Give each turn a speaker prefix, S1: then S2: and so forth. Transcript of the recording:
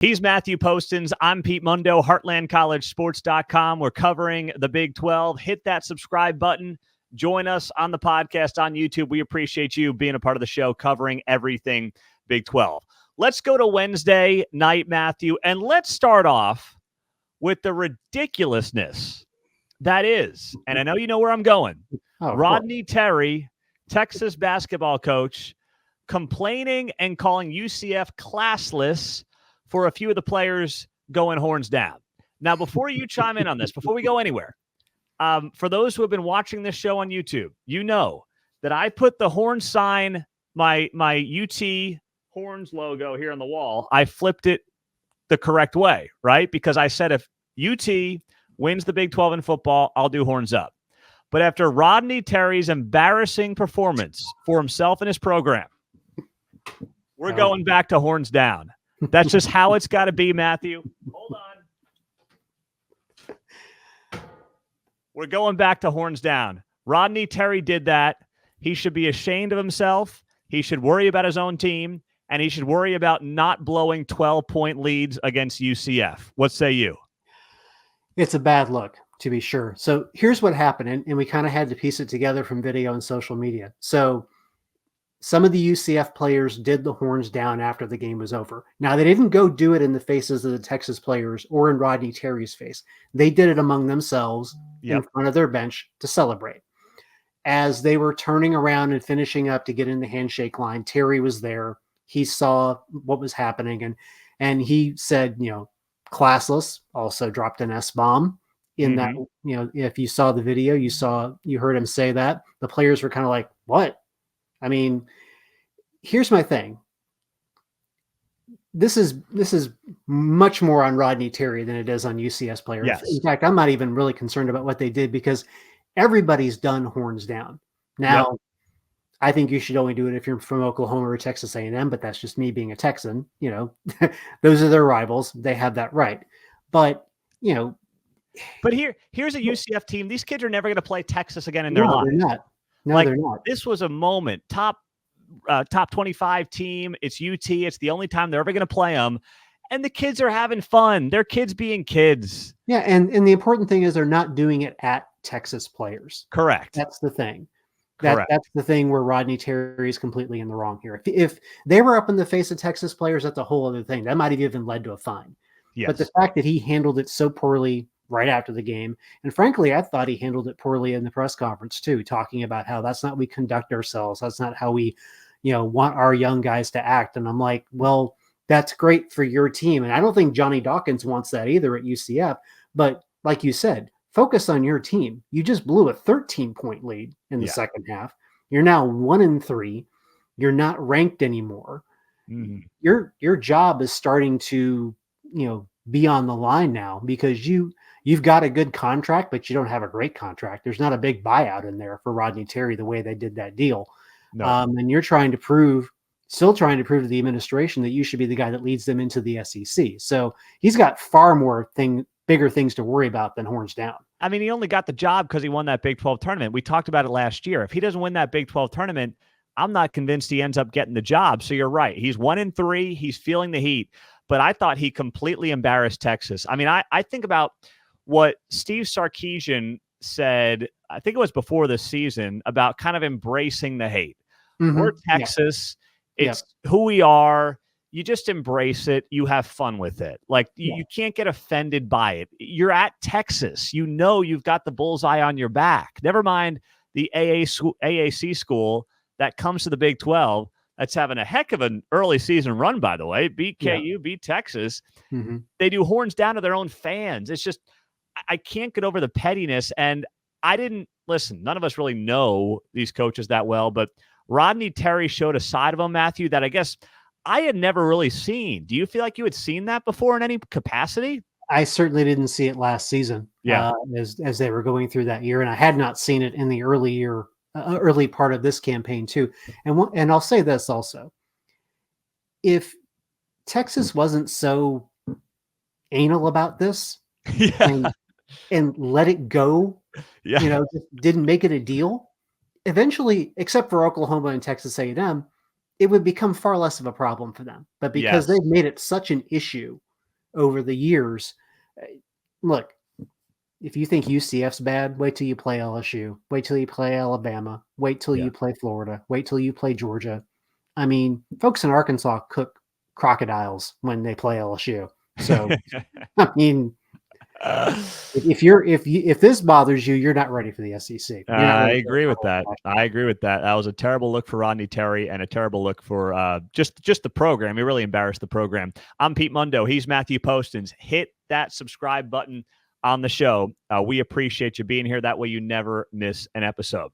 S1: He's Matthew Postins. I'm Pete Mundo, HeartlandCollegeSports.com. We're covering the Big 12. Hit that subscribe button. Join us on the podcast on YouTube. We appreciate you being a part of the show, covering everything Big 12. Let's go to Wednesday night, Matthew, and let's start off with the ridiculousness that is, and I know you know where I'm going, Rodney Terry, Texas basketball coach, complaining and calling UCF classless for a few of the players going horns down. Now, before you chime in on this, before we go anywhere, for those who have been watching this show on YouTube, you know that I put the horn sign, my UT horns logo here on the wall. I flipped it the correct way, right? Because I said if UT wins the Big 12 in football, I'll do horns up. But after Rodney Terry's embarrassing performance for himself and his program, we're going back to horns down. That's just how it's got to be, Matthew. Hold on. We're going back to horns down. Rodney Terry did that. He should be ashamed of himself. He should worry about his own team, and he should worry about not blowing 12-point leads against UCF. What say you?
S2: It's a bad look, to be sure. So here's what happened, and we kind of had to piece it together from video and social media. So some of the UCF players did the horns down after the game was over. Now, they didn't go do it in the faces of the Texas players or in Rodney Terry's face. They did it among themselves in front of their bench to celebrate. As they were turning around and finishing up to get in the handshake line, Terry was there. He saw what was happening, and he said, classless, also dropped an S-bomb in that, if you saw the video, you heard him say that. The players were kind of like, what? I mean, here's my thing. This is much more on Rodney Terry than it is on UCS players.
S1: Yes.
S2: In fact, I'm not even really concerned about what they did because everybody's done horns down. Now, I think you should only do it if you're from Oklahoma or Texas A&M, but that's just me being a Texan. Those are their rivals. They have that right. But,
S1: But here's a UCF team. These kids are never going to play Texas again in their lives.
S2: They're not. No, they're not.
S1: This was a moment. Top 25 team. It's UT. It's the only time they're ever going to play them. And the kids are having fun. They're kids being kids.
S2: Yeah, and the important thing is they're not doing it at Texas players.
S1: Correct.
S2: That's the thing.
S1: Correct.
S2: That's the thing where Rodney Terry is completely in the wrong here. If they were up in the face of Texas players, that's a whole other thing. That might have even led to a fine.
S1: Yes.
S2: But the fact that he handled it so poorly right after the game, and frankly, I thought he handled it poorly in the press conference too, talking about how that's not how we conduct ourselves. That's not how we, want our young guys to act. And I'm like, well, that's great for your team. And I don't think Johnny Dawkins wants that either at UCF. But like you said, focus on your team. You just blew a 13-point lead in the second half. You're now 1-3. You're not ranked anymore.
S1: Mm-hmm.
S2: Your job is starting to, be on the line now because you've got a good contract, but you don't have a great contract. There's not a big buyout in there for Rodney Terry the way they did that deal.
S1: No.
S2: And you're still trying to prove to the administration that you should be the guy that leads them into the SEC. So he's got far more bigger things to worry about than horns down.
S1: I mean, he only got the job because he won that Big 12 tournament. We talked about it last year. If he doesn't win that Big 12 tournament, I'm not convinced he ends up getting the job. So you're right. He's 1-3. He's feeling the heat. But I thought he completely embarrassed Texas. I mean, I think about what Steve Sarkisian said, I think it was before the season, about kind of embracing the hate. Mm-hmm. We're Texas. Yeah. It's who we are. You just embrace it. You have fun with it. Like you can't get offended by it. You're at Texas. You've got the bullseye on your back. Never mind the AAC school that comes to the Big 12. That's having a heck of an early season run, by the way. Beat KU, beat Texas. Mm-hmm. They do horns down to their own fans. It's just, I can't get over the pettiness. And none of us really know these coaches that well, but Rodney Terry showed a side of him, Matthew, that I guess I had never really seen. Do you feel like you had seen that before in any capacity?
S2: I certainly didn't see it last season. As they were going through that year. And I had not seen it in the early part of this campaign too. And I'll say this also, if Texas wasn't so anal about this and let it go, just didn't make it a deal, eventually, except for Oklahoma and Texas A&M, it would become far less of a problem for them. But because they've made it such an issue over the years. Look, if you think UCF's bad, wait till you play LSU. Wait till you play Alabama. Wait till you play Florida. Wait till you play Georgia. I mean, folks in Arkansas cook crocodiles when they play LSU. So, I mean, if this bothers you, you're not ready for the SEC.
S1: I agree with that. I agree with that. That was a terrible look for Rodney Terry and a terrible look for just the program. He really embarrassed the program. I'm Pete Mundo. He's Matthew Postins. Hit that subscribe button on the show. We appreciate you being here. That way you never miss an episode.